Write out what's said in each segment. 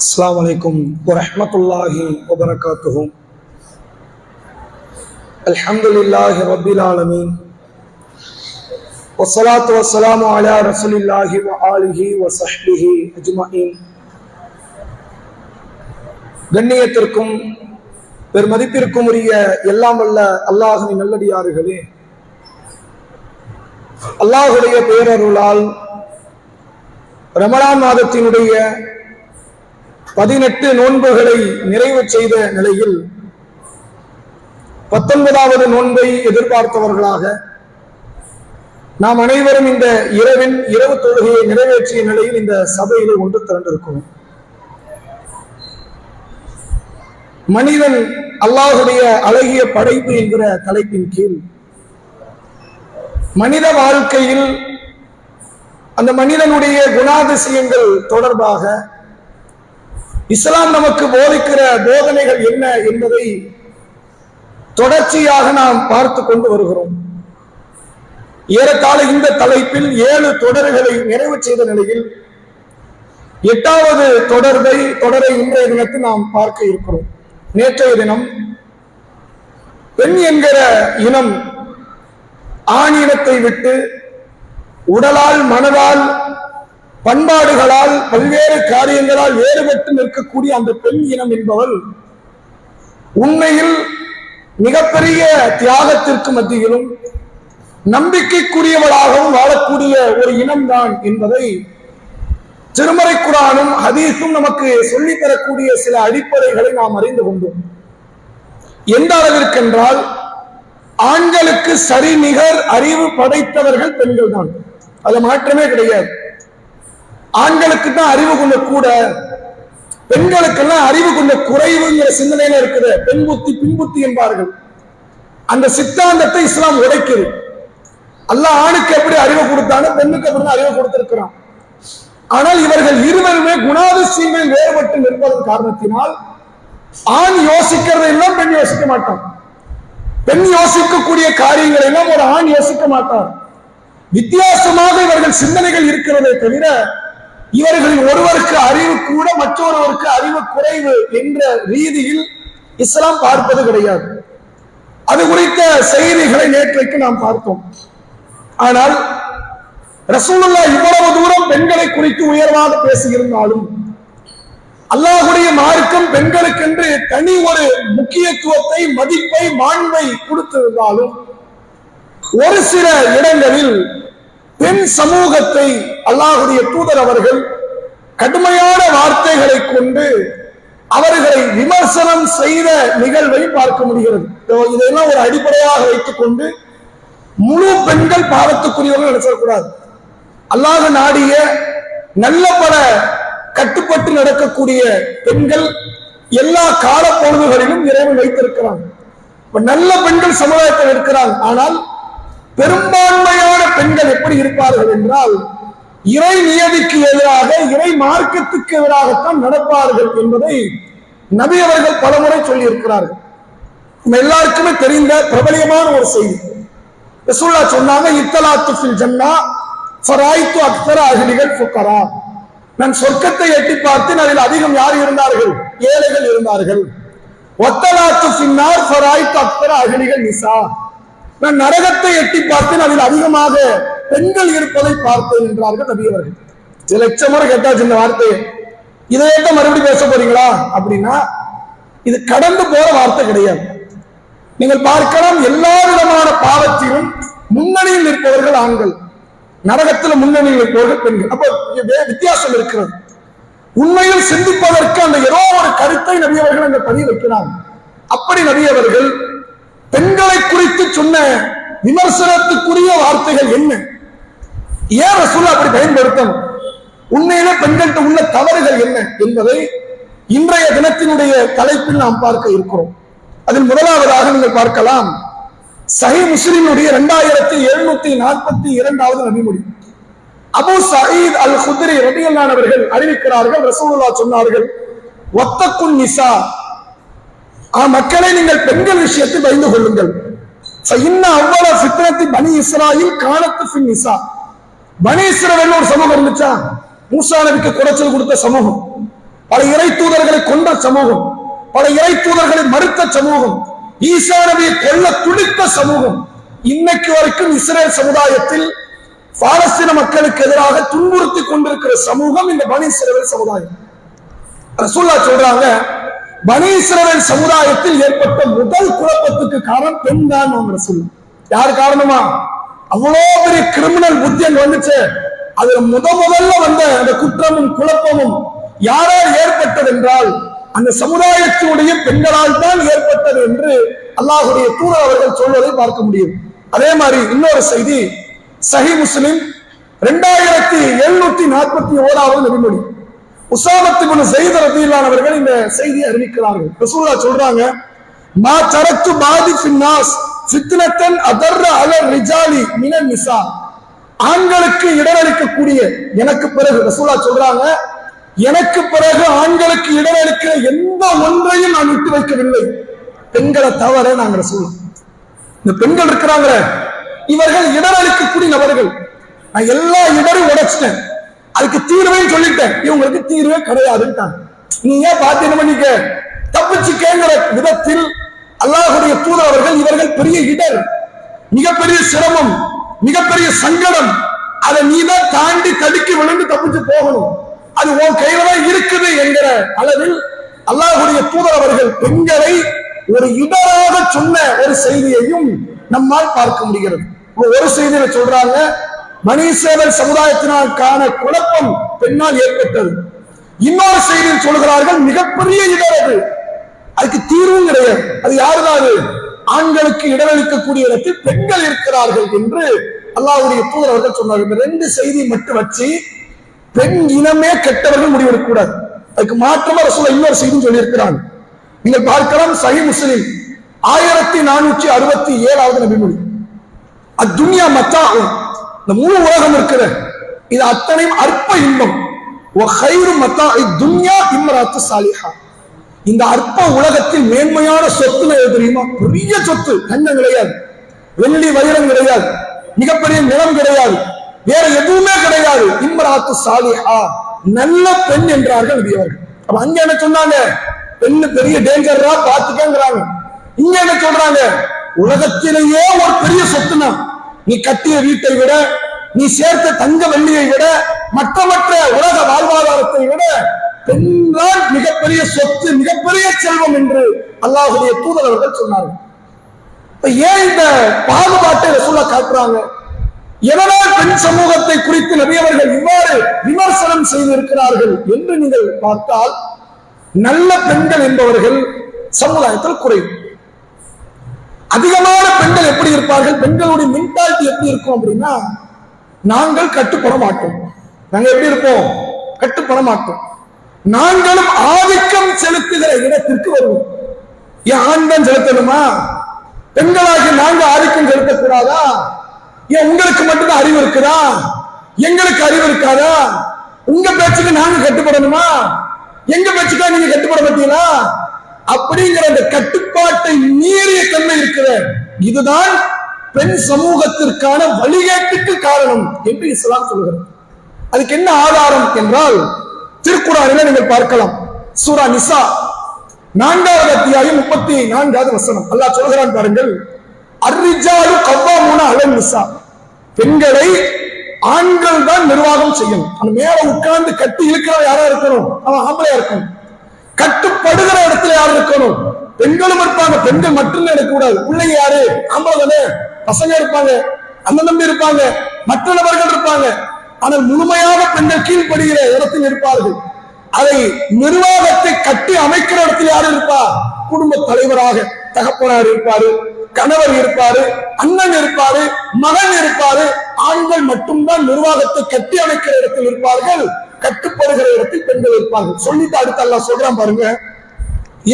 السلام عليكم ورحمة الله وبركاته. الحمد لله رب العالمين والصلاة والسلام على رسول الله وآله وصحبه أجمعين. கண்ணியத்திற்கும் பெருமதிப்பிற்கும் உரிய எல்லாம் வல்ல அல்லாஹ்வின் நல்லடியார்களே, அல்லாஹ்வுடைய பேரருளால் ரமலான் மாதத்தினுடைய 18 நோன்புகளை நிறைவு செய்த நிலையில் 19வது நோன்பை எதிர்பார்த்தவர்களாக நாம் அனைவரும் இந்த இரவு தொழுகையை நிறைவேற்றிய நிலையில் இந்த சபையிலே ஒன்று திரண்டிருக்கிறோம். மனிதன் அல்லாஹுடைய அழகிய படைப்பு என்கிற தலைப்பின் கீழ் மனித வாழ்க்கையில் அந்த மனிதனுடைய குணாதிசயங்கள் தொடர்பாக இஸ்லாம் நமக்கு போதிக்கிற போதனைகள் என்ன என்பதை தொடர்ச்சியாக நாம் பார்த்து கொண்டு வருகிறோம். ஏறத்தாழ இந்த தலைப்பில் 7 தொடர்களை நிறைவு செய்த நிலையில் 8வது தொடரை இன்றைய தினத்தில் நாம் பார்க்க இருக்கிறோம். நேற்றைய தினம் பெண் என்கிற இனம் ஆண் இனத்தை விட்டு உடலால், மனதால், பண்பாடுகளால், பல்வேறு காரியங்களால் வேறுபட்டு நிற்கக்கூடிய அந்த பெண் இனம் என்பவள் உண்மையில் மிகப்பெரிய தியாகத்திற்கு மத்தியிலும் நம்பிக்கைக்குரியவளாகவும் வாழக்கூடிய ஒரு இனம்தான் என்பதை திருமறை குர்ஆனும் ஹதீஸும் நமக்கு சொல்லித் தரக்கூடிய சில அடிப்படைகளை நாம் அறிந்து கொண்டோம். எந்த அளவிற்கென்றால் ஆண்களுக்கு சரிநிகர் அறிவு படைத்தவர்கள் பெண்கள் தான், அது மாற்றமே கிடையாது. ஆண்களுக்கு தான் அறிவு கொஞ்சம் கூட, பெண்களுக்கெல்லாம் அறிவு கொஞ்சம் குறைவுங்கிற சிந்தனையில இருக்குது. பெண் புத்தி பின் புத்தி என்பார்கள். அந்த சித்தாந்தத்தை இஸ்லாம் உடைக்குது. அல்லாஹ் ஆணுக்கு எப்படி அறிவு கொடுத்தானோ பெண்ணுக்கு எப்படி அறிவு கொடுத்திருக்கிறான். ஆனால் இவர்கள் இருவருமே குணாதிசயங்கள் வேறுபட்டு நிற்பதன் காரணத்தினால் ஆண் யோசிக்கிறதை எல்லாம் பெண் யோசிக்க மாட்டான். பெண் யோசிக்கக்கூடிய காரியங்களை எல்லாம் ஒரு ஆண் யோசிக்க மாட்டார். வித்தியாசமாக இவர்கள் சிந்தனைகள் இருக்கிறதே தவிர இவர்களில் ஒருவருக்கு அறிவு கூட மற்றொருவருக்கு அறிவு குறைவு என்ற ரீதியில் இஸ்லாம் பார்ப்பது கிடையாது. அது குறித்த செய்திகளை நேற்றைக்கு நாம் பார்த்தோம். ஆனால் ரசூலுல்லாஹ் இவ்வளவு தூரம் பெண்களை குறித்து உயர்வாக பேசியிருந்தாலும், அல்லாஹ்வுடைய மார்க்கம் பெண்களுக்கென்று தனி ஒரு முக்கியத்துவத்தை, மதிப்பை, மாண்பை கொடுத்திருந்தாலும் ஒரு சில இடங்களில் பெண் சமூகத்தை அல்லாஹ்வுடைய தூதர் அவர்கள் கடுமையான வார்த்தைகளை கொண்டு அவர்களை விமர்சனம் செய்த நிகழ்வை பார்க்க முடிகிறது. இதெல்லாம் ஒரு அடிப்படையாக வைத்துக் கொண்டு முழு பெண்கள் பாவத்துக்குரியவர்கள் நினைச்சிடக்கூடாது. அல்லாஹ் நாடிய நல்ல பல கட்டுப்பட்டு நடக்கக்கூடிய பெண்கள் எல்லா கால பொழுதுகளிலும் இறைவன் வைத்திருக்கிறான். நல்ல பெண்கள் சமுதாயத்தில் இருக்கிறார். ஆனால் பெரும்பான்மையான பெண்கள் எப்படி இருப்பார்கள் என்றால் இறை நியதிக்கு எதிராக, இறை மார்க்கத்துக்கு எதிராகத்தான் நடப்பார்கள் என்பதை நபி அவர்கள் பலமுறை சொல்லி இருக்கிறார்கள். நம்ம எல்லாருக்குமே தெரிந்த பிரபலியமான ஒரு செய்தி. ரசூலுல்லாஹ் சொன்னாங்க, இத்தலாத்து ஃபில் ஜன்னா ஃபராய்து அக்ஸர அஹ்லில் ஃபுகரா. நான் சொர்க்கத்தை எட்டி பார்த்தேன், அதில் அதிகம் யார் இருந்தார்கள்? ஏழைகள் இருந்தார்கள். வத்தலாத்து ஃபின்னார் ஃபராய்து அக்ஸர அஹ்லில் நிசா. நான் நரகத்தை எட்டி பார்த்தேன், அதில் அதிகமாக பெண்கள் இருப்பதை பார்த்தேன் என்றார்கள் நபி அவர்கள். சில லட்சம் முறை கேட்டாச்சு இந்த வார்த்தையை. இதையேட்ட மறுபடியும் பேச போறீங்களா அப்படின்னா இது கடந்து போற வார்த்தை கிடையாது. நீங்கள் பார்க்கலாம், எல்லா விதமான பாவத்திலும் முன்னணியில் நிற்பவர்கள் ஆண்கள், நரகத்தில் முன்னணியில் நிற்பவர்கள் பெண்கள். அப்போ வித்தியாசம் இருக்கிறது. உண்மையில் சிந்திப்பதற்கு அந்த ஏதோ ஒரு கருத்தை நபி அவர்கள் அங்க பதிவு வைக்கிறாங்க. அப்படி நபி அவர்கள் பெண்களை குறித்து சொன்ன விமர்சனத்துக்குரிய வார்த்தைகள் என்ன? ஏன் ரசூலுல்லாஹ் அப்படி பயன்படுத்தணும்? உண்மையில பெண்கள்கிட்ட உள்ள தவறுகள் என்ன என்பதை இன்றைய தினத்தினுடைய தலைப்பில் நாம் பார்க்க இருக்கிறோம். அதில் முதலாவதாக நீங்கள் பார்க்கலாம், சஹீஹ் முஸ்லிமுடைய 2742வது நபிமொழி. அபூ சயீத் அல் குத்ரி ரலியல்லாஹு அன்ஹு அவர்கள் அறிவிக்கிறார்கள், ரசூலுல்லாஹ் சொன்னார்கள், வத்தக்குன் நிசா, மக்களை நீங்கள் பெண்கள் விஷயத்தில் பயந்து கொள்ளுங்கள். அவ்வளவு ஃபித்னத்தி பனி இஸ்ராயில் காலத்து ஃபின் நிசா. பனி இஸ்ரவேல் ஒரு சமூகம் இருந்துச்சா, மூசா நபிக்கு குறைச்சல் கொடுத்த சமூகம். பல இறை தூதர்களை கொன்ற சமூகம், பல இறை தூதர்களை மறுத்த சமூகம், ஈசா நபியை கொல்ல துடித்த சமூகம். இன்னைக்கு வரைக்கும் இஸ்ரேல் சமுதாயத்தில் பாலஸ்தீன மக்களுக்கு எதிராக துன்புறுத்தி கொண்டிருக்கிற சமூகம் இந்த பனி இஸ்ரவேல் சமுதாயம். ரசூலுல்லாஹ் சொல்றாங்க, பனி இஸ்ரவேல் சமுதாயத்தில் ஏற்பட்ட முதல் குழப்பத்துக்கு காரணம் பெண் தான். யார் காரணமா? அவ்வளோ பெரிய கிரிமினல் புத்தி அங்க வந்துச்சு. அதுல முதல்ல வந்த அந்த குற்றமும் குழப்பமும் யாரால் ஏற்பட்டது என்றால் அந்த சமுதாயத்தினுடைய பெண்களால் தான் ஏற்பட்டது என்று அல்லாஹ்வுடைய தூதர் அவர்கள் சொல்வதை பார்க்க முடியும். அதே மாதிரி இன்னொரு செய்தி, சஹீஹ் முஸ்லிம் 2741வது நபிமொழி, உஸாமத் இப்னு ஸைத் ரலியல்லாஹு அவர்கள் இந்த செய்தியை அறிவிக்கிறார்கள். ரசூலுல்லாஹ் சொல்றாங்க, மா தரத்து பாதி ஃபின்னாஸ் ஃபித்னத்தன் அதர்ர அலர் ரிஜாலி மினன் நிசா. ஆண்களுக்கு இடரளிக்கக்கூடிய எனக்கு பிறகு, ரசூலுல்லாஹ் சொல்றாங்க, எனக்கு பிறகு ஆண்களுக்கு இடரளிக்கிற எந்த ஒன்றையும் நான் விட்டு வைக்கவில்லை, பெண்களை தவிர. நாங்க சொல்லலாம், இந்த பெண்கள் இருக்கிறாங்க, இவர்கள் இடரளிக்கக்கூடிய நபர்கள். நான் எல்லா இடரையும் உடைச்சிட்டேன், அதுக்கு தீர்வையும் சொல்லிட்டேன், இவங்களுக்கு தீர்வே கிடையாதுன்னு. நீ ஏன் பாத்தீங்க பண்ணிக்க தப்பிச்சு கேட்கிற விதத்தில் அல்லாஹ்வுடைய தூதர் அவர்கள், இவர்கள் பெரிய இடர், மிகப்பெரிய சிரமம், மிகப்பெரிய சங்கடம், அதை நீதான் தாண்டி தடுக்கி விழுந்து தப்பிச்சு போகணும், அது உன் கையில தான் இருக்குது என்கிற அளவில் அல்லாஹ்வுடைய தூதர் அவர்கள் பெண்களை ஒரு இடராக சொன்ன ஒரு செய்தியையும் நம்மால் பார்க்க முடிகிறது. ஒரு செய்தியில சொல்றாங்க, பனி இஸ்ரவேல் சமுதாயத்தினால்கான குழப்பம் பெண்ணால் ஏற்பட்டது. இன்னொரு செய்தியில் சொல்கிறார்கள், மிகப்பெரிய இடர் அது, அதுக்கு தீர்வும் கிடையாது. அது யாருதான்? ஆண்களுக்கு இடரளிக்கக்கூடிய இடத்தில் பெண்கள் இருக்கிறார்கள் என்று அல்லாஹ்வுடைய தூதர் அவர்கள் சொன்னார்கள். இந்த ரெண்டு செய்தி மட்டும் வச்சு பெண் இனமே கெட்டவர்கள் முடிவெடுக்க கூடாது. அதுக்கு மாற்றமா ரசூலுல்லாஹ் இன்னொரு செய்தி சொல்லி இருக்கிறாங்க. நீங்கள் பார்க்கலாம், சஹீஹ் முஸ்லிம் 1467வது நபிமொழி, அத்துன்யா மத்தாஉ, இந்த முழு உலகம் இருக்கிற இது அத்தனையும் அற்ப இன்பம். வ கைரு மத்தாஇ துன்யா இம்ராத்து சாலிஹா. இந்த அற்ப உலகத்தில் மேன்மையான சொத்து தெரியுமா? பெரிய சொத்து, கண்ணம் கிடையாது, வெள்ளி வைரம் கிடையாது, மிகப்பெரிய நிலம் கிடையாது, வேற எதுவுமே கிடையாது. இம்ராத்து சாலிஹா, நல்ல பெண் என்றார்கள் நபியவர்கள். அப்ப அங்க என்ன சொன்னாங்க? பெண்ணு பெரிய டேஞ்சரா பாத்துக்கங்கிறாங்க. இங்க என்ன சொல்றாங்க? உலகத்திலேயே ஒரு பெரிய சொத்துனா, நீ கட்டிய வீட்டை விட, நீ சேர்த்த தங்க வெள்ளியை விட, மற்ற உலக வாழ்வாதாரத்தை விட பெண்தான் மிகப்பெரிய சொத்து, மிகப்பெரிய செல்வம் என்று அல்லாஹ்வுடைய தூதர் அவர்கள் சொன்னார்கள். ஏன் இந்த பாகுபாட்டை ரசூலுல்லாஹ் காட்டுறாங்க? எதனால் பெண் சமூகத்தை குறித்து நபி அவர்கள் இவ்வாறு விமர்சனம் செய்திருக்கிறார்கள் என்று நீங்கள் பார்த்தால், நல்ல பெண்கள் என்பவர்கள் சமுதாயத்தில் குறைவு. அதிகமான பெண்கள் எப்படி இருப்பார்கள்? பெண்களுடைய மென்டாலிட்டி எப்படி இருக்கும் அப்படின்னா, நாங்கள் கட்டுப்பட மாட்டோம். நாங்க எப்படி இருப்போம்? கட்டுப்பட மாட்டோம். நாங்களும் ஆதிக்கம் செலுத்துகிற இடத்திற்கு வருவோம். ஏன் ஆண் தான் செலுத்தணுமா? பெண்களாகி நாங்க ஆதிக்கம் செலுத்தக்கூடாதா? ஏன் உங்களுக்கு மட்டும்தான் அறிவு இருக்குதா? எங்களுக்கு அறிவு இருக்காதா? உங்க பேச்சுக்கு நாங்க கட்டுப்படணுமா? எங்க பேச்சுக்கா நீங்க கட்டுப்பட மாட்டீங்களா? அப்படிங்கிற அந்த கட்டுப்பாட்டை மீறிய தன்மை இருக்கிற இதுதான் பெண் சமூகத்திற்கான வழிகேட்டுக்கு காரணம் என்று இஸ்லாம் சொல்கிறது. அதுக்கு என்ன ஆதாரம் என்றால், திருக்குர்ஆனில் நீங்கள் பார்க்கலாம், சூரா நிசா 4வது அத்தியாயம் 34வது வசனம். அல்லாஹ் சொல்கிறான் பாருங்கள், அர்ரிஜாலு கவ்வாமூன அலன் நிசா. பெண்களை ஆண்கள் தான் நிர்வாகம் செய்யணும். அந்த மேல உட்கார்ந்து கட்டி இழுக்கிறவன் யாரா இருக்கணும்? அவன் ஆம்பளையா இருக்கணும். கட்டுப்படுகிற இடத்துல யாரும் இருக்கணும்? பெண்களும் இருப்பாங்க. பெண்கள் மட்டும் இருக்கக்கூடாது. பிள்ளைங்க யாரு? ஆம்பளை தானே. பசங்க இருப்பாங்க, அண்ணன் தம்பி இருப்பாங்க, மற்ற நபர்கள் இருப்பாங்க. ஆனால் முழுமையாக பெண்கள் கீழ்ப்படுகிற இடத்தில் இருப்பார்கள். அதை நிர்வாகத்தை கட்டி அமைக்கிற இடத்தில் யாரும் இருப்பா? குடும்ப தலைவராக தகப்பனார் இருப்பாரு, கணவர் இருப்பாரு, அண்ணன் இருப்பாரு, மகன் இருப்பாரு. ஆண்கள் மட்டும்தான் நிர்வாகத்தை கட்டி அமைக்கிற இடத்தில் இருப்பார்கள். கட்டுப்படுகிற இடத்தில் பெண்கள் இருப்பார்கள். சொல்லிட்டு அடுத்து அல்லாஹ் சொல்றான் பாருங்க.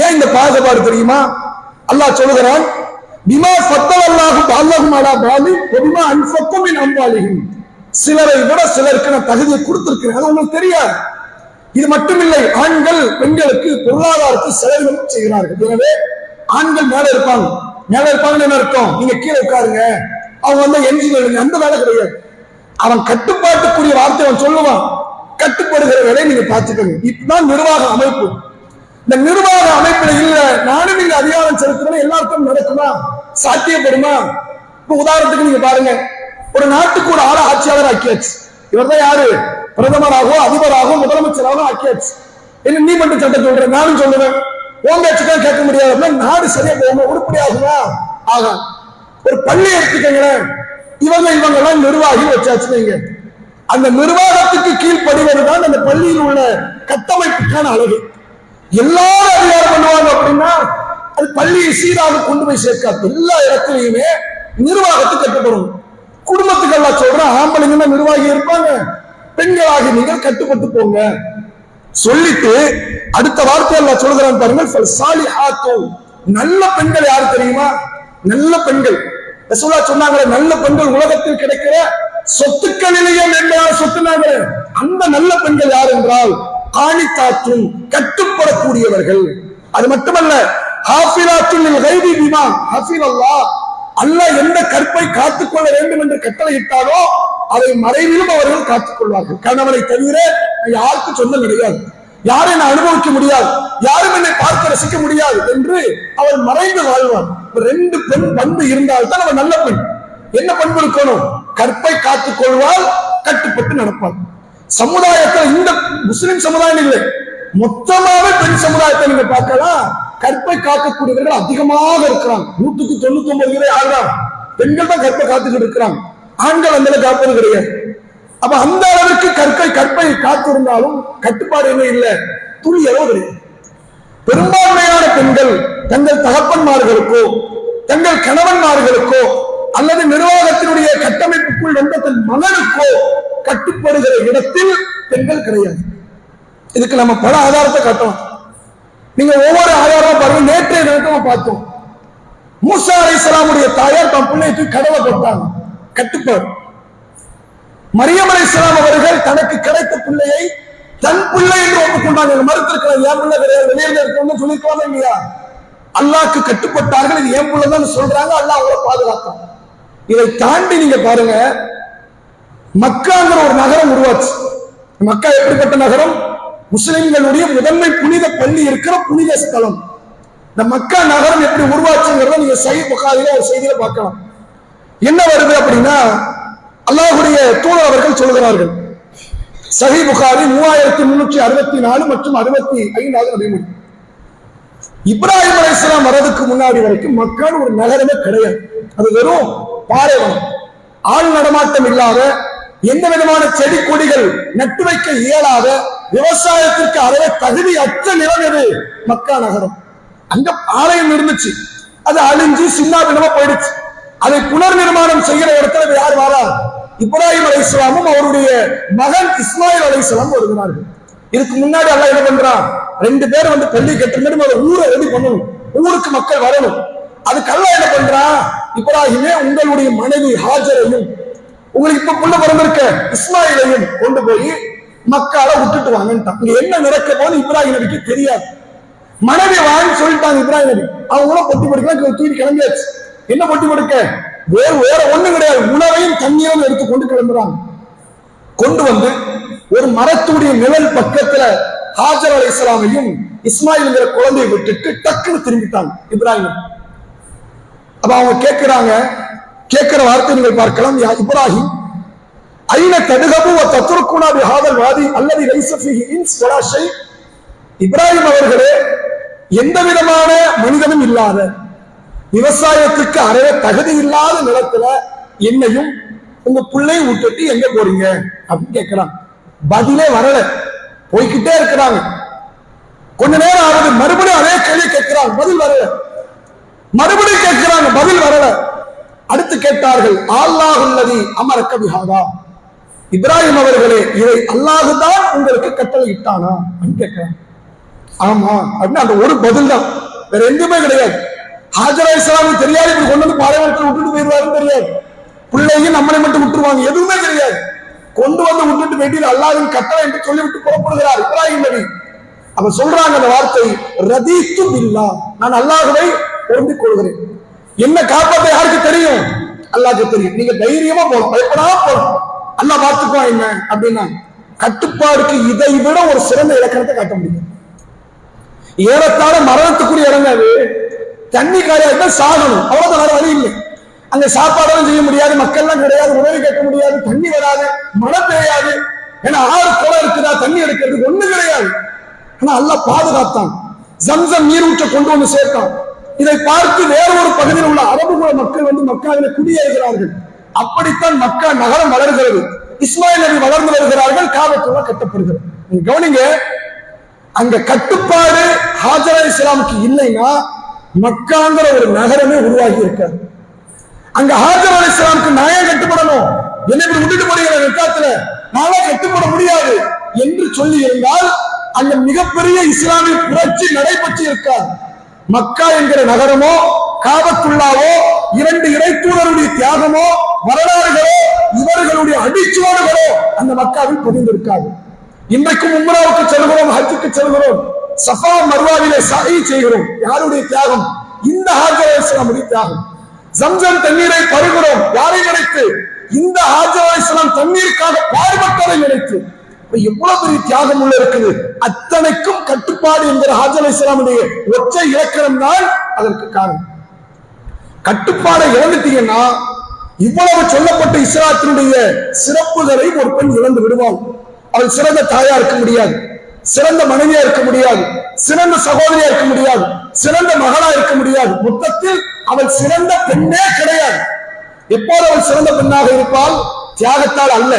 ஏன் இந்த பாகுபாடு தெரியுமா? அல்லாஹ் சொல்லுகிறான், பிமா ஃபத்தலல்லாஹு பஅல்லஹும் அலா பாலின் வ பிமா அன்ஃபகு மின் அம்வாலிஹிம். சிலரை விட சிலருக்கு நான் தகுதியை கொடுத்திருக்கிறேன். அது உங்களுக்கு தெரியாது. இது மட்டுமில்லை, ஆண்கள் பெண்களுக்கு பொருளாதாரத்தை செலவினம் செய்கிறார்கள். எனவே ஆண்கள் மேல இருப்பாங்க. மேல இருப்பாங்கன்னு என்ன அர்த்தம்? நீங்க கீழே உட்காருங்க, அவங்க என்ஜினியர், அந்த வேலை கிடையாது. அவன் கட்டுப்பாட்டுக்குரிய வார்த்தை அவன் சொல்லுவான். கட்டுப்படுகிற வேலையை நீங்க பார்த்துக்கணும். இதுதான் நிர்வாக அமைப்பு. இந்த நிர்வாக அமைப்புல இல்ல நானும் நீங்க அதிகாரம் செலுத்தணும் எல்லாருக்கும் நடக்குமா, சாத்தியப்படுமா? இப்ப உதாரணத்துக்கு நீங்க பாருங்க, ஒரு நாட்டுக்கு ஒரு ஆள ஆட்சியாளர் ஆக்கியாச்சு. இவர் தான் யாரு? பிரதமராகவோ அதிபராகவோ முதலமைச்சராகவோ ஆக்கியாச்சு. என்ன நீ மட்டும் சட்டம் சொல்ற, நானும் சொல்லுவேன், உங்க ஆட்சிதான் கேட்க முடியாது. நாடு சரியா போக உருப்படி ஆகுமா? ஆகா. ஒரு பள்ளி எடுத்துக்கங்களேன், இவங்க எல்லாம் நிர்வாகி வச்சாச்சுங்க. அந்த நிர்வாகத்துக்கு கீழ்படிவதுதான் அந்த பள்ளியில் உள்ள கட்டமைப்புக்கான அழகு. எல்லாரும் அதிகாரம் பண்ணுவாங்க அப்படின்னா அது பள்ளியை சீராக கொண்டு போய் சேர்க்காது. எல்லா இடத்துலையுமே நிர்வாகத்துக்கு கட்டுப்படும். குடும்பத்துக்கு எல்லாம் சொல்றேன், ஆம்பளைங்க நிர்வாகி இருப்பாங்க, பெண்களாகி நீங்கள் கட்டுப்பட்டு போங்க சொல்லிட்டு அடுத்த வார்த்தையெல்லாம் சொல்கிறான் பாருங்கள். நல்ல பெண்கள் யாரு தெரியுமா? நல்ல பெண்கள் ரசூலுல்லாஹ் சொன்னாங்க, நல்ல பெண்கள் உலகத்தில் கிடைக்கிற சொத்துக்களிலேயே மேன்மையான சொத்துனாங்க. அந்த நல்ல பெண்கள் யார் என்றால் காணித்தாற்றும் கட்டுப்படக்கூடியவர்கள். அது மட்டுமல்ல, ஹாஃபிலாத்துல் கைபி பிமா ஹஃபிலல்லாஹ், அல்லாஹ் எந்த கற்பை காத்துக்கொள்ள வேண்டும் என்று கட்டளையிட்டாலோ அதை மறைவிலும் அவர்கள் காத்துக் கொள்வார்கள். கணவனை தவிர யாருக்கும் சொந்தம் கிடையாது, யாரை நான் அனுபவிக்க முடியாது, யாரும் என்னை பார்த்து ரசிக்க முடியாது என்று அவர் மறைந்து வாழ்வார். ரெண்டு பெண் பண்பு இருந்தால்தான் அவர் நல்ல பெண். என்ன பண்பு இருக்கணும்? கற்பை காத்துக் கொள்வால், கட்டுப்பட்டு நடப்பார். சமுதாயத்தில் இந்த முஸ்லிம் சமுதாயம் இல்லை, மொத்தமாவே பெண் சமுதாயத்தை நீங்க பார்க்கலாம், கற்பை காக்கக்கூடியவர்கள் அதிகமாக இருக்கிறாங்க. 199 ஆகிறாங்க பெண்கள் தான் கற்பை காத்துக்கிட்டு இருக்கிறாங்க, ஆண்கள் அந்த காப்பது கிடையாது. அப்ப அந்த அளவிற்கு கற்பை காத்திருந்தாலும் கட்டுப்பாடு என்ன இல்லை, துணி அளவு கிடையாது. பெரும்பான்மையான பெண்கள் தங்கள் தகப்பன்மார்களுக்கோ தங்கள் கணவன்மார்களுக்கோ அல்லது நிர்வாகத்தினுடைய கட்டமைப்புக்குள் வந்த தன் மகனுக்கோ கட்டுப்படுகிற இடத்தில் பெண்கள் கிடையாது. இதுக்கு நம்ம பல ஆதாரத்தை காட்டலாம். நீங்க ஒவ்வொரு ஆதாரமா பாருங்க. நேற்றைய தினத்தை பார்த்தோம், மூசா அலைஹிஸ்ஸலாமுடைய தாயார் தன் பிள்ளைக்கு கடலை போட்டாங்க, கட்டுப்பாடு. மரியம் அலைஹிஸ்ஸலாம் அவர்கள் தனக்கு கிடைத்த பிள்ளையை தன் பிள்ளை என்று ஒப்புக்கொண்டாங்க. மறுத்திருக்கிறார், என் பிள்ளை கிடையாது, வெளியில இருக்கணும்னு சொல்லிருக்காங்க இல்லையா? அல்லாஹ்க்கு கட்டுப்பட்டார்கள், இது என் பிள்ளைதான் சொல்றாங்க, அல்லாஹ் அவரை பாதுகாத்தாங்க. இதை தாண்டி நீங்க பாருங்க, மக்காங்கிற ஒரு நகரம் உருவாச்சு. மக்கா எப்படிப்பட்ட நகரம்? முஸ்லிம்களுடைய முதன்மை புனித பள்ளி இருக்கிற புனித ஸ்தலம். இந்த மக்கா நகரம் எப்படி உருவாச்சுங்கிறத நீங்க சஹீஹ் புகாரில ஒரு செய்தியில பார்க்கலாம். என்ன வருது அப்படின்னா, அல்லாஹ்வுடைய தூதர் அவர்கள் சொல்கிறார்கள், சஹீஹ் புகாரி 3364 மற்றும் 65வது நபிமொழி, இப்ராஹிம் அலைஹிஸ்ஸலாம் வரதுக்கு முன்னாடி வரைக்கும் மக்கான் ஒரு நகரமே கிடையாது. அது வெறும் பாலைவனம், ஆள் நடமாட்டம் இல்லாத, எந்த விதமான செடி கொடிகள் நட்டு வைக்க இயலாத, விவசாயத்திற்கு அறவே தகுதி அற்ற நிலம் எது? மக்கா நகரம். அங்க ஆலயம் இருந்துச்சு, அது அழிஞ்சு சின்னாபின்னமா போயிடுச்சு. அதை புனர் நிர்மாணம் செய்கிற இடத்துல யார் வாரா? இப்ராஹிம் அலைஹிஸ்ஸலாமும் அவருடைய மகன் இஸ்மாயில் அலைஹிஸ்ஸலாம் வருகிறார்கள். இதுக்கு முன்னாடி அல்லாஹ் என்ன பண்றான்? 2 பேர் வந்து பள்ளி கட்டணும், ஒரு ஊரை ரெடி பண்ணணும், ஊருக்கு மக்கள் வரணும். அதுக்கு அல்லாஹ் என்ன பண்றான்? இப்ராஹிமே, உங்களுடைய மனைவி ஹாஜரையும் உங்களுக்கு இப்ப புள்ள பிறந்திருக்க இஸ்மாயிலையும் கொண்டு போய் மக்கால விட்டுட்டு வாங்கன்ட்டான். இங்க என்ன நடக்க போது இப்ராஹிம் நபிக்கு தெரியாது. மனைவி வாங்கி சொல்லிட்டாங்க இப்ராஹிம் நபி. அவங்களும் பொட்டி படுக்கலாம், தூக்கி கிளம்பியாச்சு. என்ன பொட்டி படுக்க? வேற ஒண்ணும் கிடையாது, உணவையும் தண்ணீரும் எடுத்துக்கொண்டு கிளம்புறாங்க. கொண்டு வந்து ஒரு மரத்துடைய நிழல் பக்கத்துல ஹாஜர் அலைஹிஸ்ஸலாமையும் இஸ்மாயில்ங்கிற குழந்தையை விட்டுட்டு டக்குன்னு திரும்பிட்டாங்க இப்ராஹிம். அப்ப அவங்க கேட்கிற வார்த்தை நீங்கள் பார்க்கலாம், யா இப்ராஹிம் ஐன ததுகபு வ தத்ருகுனா பிஹாதல் வாதி அல்லதி லைஸ ஃபீஹி இன்ஸ் வலா ஷை. இப்ராஹிம் அவர்களே, எந்த விதமான மனிதனும் இல்லாத, விவசாயத்துக்கு அறவே தகுதி இல்லாத நிலத்துல என்னையும் உங்க பிள்ளையும் விட்டுட்டு எங்க போறீங்க அப்படின்னு கேட்கிறாங்க. பதிலே வரல, போய்கிட்டே இருக்கிறாங்க. கொஞ்ச நேரம் ஆகுது, மறுபடியும் அதே கேள்வி கேட்கிறாங்க, பதில் வரல. மறுபடியும் கேட்கிறாங்க, பதில் வரல. அடுத்து கேட்டார்கள், அல்லாஹுல்லதி அமரக்க பிஹாதா, இப்ராஹிம் அவர்களே, இதை அல்லாஹுதான் உங்களுக்கு கட்டளை இட்டானா அப்படின்னு கேட்கிறாங்க. ஆமா அப்படின்னு அந்த ஒரு பதில் தான், வேற எதுவுமே கிடையாது. ஹாஜர் அலைஹிஸ்ஸலாம் தெரியாது, இப்படி கொண்டு வந்து பாலைவனத்தில் விட்டுட்டு போயிடுவாருன்னு தெரியாது, பிள்ளையும் நம்மளை மட்டும் விட்டுருவாங்க, எதுவுமே தெரியாது. கொண்டு வந்து விட்டுட்டு வேண்டியது அல்லாஹ்வின் கட்டளை என்று சொல்லிவிட்டு புறப்படுகிறார் இப்ராஹிம் நபி. அப்ப சொல்றாங்க அந்த வார்த்தை, ரதீத்து பில்லாஹ், நான் அல்லாஹ்வை பொருந்திக் கொள்கிறேன். என்ன காப்பாற்ற யாருக்கு தெரியும்? அல்லாஹ்வுக்கு தெரியும். நீங்க தைரியமா போகணும், பயப்படாம போகணும், அல்லாஹ் பார்த்துக்குவான் என்ன அப்படின்னா. கட்டுப்பாடுக்கு இதை விட ஒரு சிறந்த இலக்கணத்தை காட்ட முடியும். ஏறத்தாழ மரணத்துக்குரிய இடங்க அது. தண்ணி காரியாட்ட சாகணும், அவ்வளவுதான், வேற வழி இல்லை. அங்க சாப்பாடும் செய்ய முடியாது, மக்கள்லாம் கிடையாது, உணவு கேட்க முடியாது, தண்ணி வராது, மழை பெய்யாது. ஏன்னா 6 குளம் இருக்குதா, தண்ணி எடுக்கிறதுக்கு ஒண்ணு கிடையாது. ஆனா அல்லாஹ் பாதுகாத்தான், ஜம்சம் நீரூற்ற கொண்டு வந்து சேர்த்தான். இதை பார்த்து வேற ஒரு பகுதியில் உள்ள அரபுகுல மக்கள் வந்து மக்காவில குடியேறுகிறார்கள். அப்படித்தான் மக்கா நகரம் வளர்கிறது. இஸ்மாயில் நபி வளர்ந்து வருகிறார்கள், காபத்துல்லா கட்டப்படுகிறது. கவனிங்க, அங்க கட்டுப்பாடு ஹாஜர் அலைஹிஸ்ஸலாமுக்கு இல்லைன்னா மக்காங்கிற ஒரு நகரமே உருவாகி இருக்காது. அங்க ஹாஜர் அலைஹிஸ்ஸலாமுக்கு நாயம் கட்டுப்படணும், என்னை இப்படி விட்டுட்டு போறீங்க வெக்காத்துல, நாளா கட்டுப்பட முடியாது என்று சொல்லி இருந்தால் அங்க மிகப்பெரிய இஸ்லாமிய புரட்சி நடைபெற்று இருக்காது. மக்கா என்கிற நகரமோ காபத்துல்லாவோ 2 இறைத்தூதருடைய தியாகமோ வரலாறுகளோ இவர்களுடைய அடிச்சுவடுகளோ அந்த மக்காவில் பதிந்திருக்காது. இன்றைக்கும் உம்ராவுக்கு செல்கிறோம், ஹஜ்ஜுக்கு செல்கிறோம், சஃபா மர்வாவிலே சஹீ செய்கிறோம். யாருடைய தியாகம்? இந்த ஹாஜர் அலைஹிஸ்ஸலாமுடைய தியாகம். ஜம்சம் தண்ணீரை பருகிறோம், யாரை நினைத்து? இந்த ஹாஜர் அலைஹிஸ்ஸலாம் தண்ணீருக்காக பாடுபட்டதை நினைத்து. எவ்வளவு பெரிய தியாகம் உள்ள இருக்குது. அத்தனைக்கும் கட்டுப்பாடு என்கிற ஹாஜர் அலைஹிஸ்ஸலாமுடைய ஒற்றை இலக்கணம் தான் அதற்கு காரணம். கட்டுப்பாடை இழந்துட்டீங்கன்னா இவ்வளவு சொல்லப்பட்ட இஸ்லாத்தினுடைய சிறப்புகளை ஒரு பெண் இழந்து விடுவாள். அவள் சிறந்த தாயா இருக்க முடியாது, சிறந்த மனைவியா இருக்க முடியாது, சிறந்த சகோதரியா இருக்க முடியாது, சிறந்த மகளா இருக்க முடியாது. மொத்தத்தில் அவள் சிறந்த பெண்ணே கிடையாது. எப்போது அவள் சிறந்த பெண்ணாக இருப்பாள்? தியாகத்தால் அல்ல.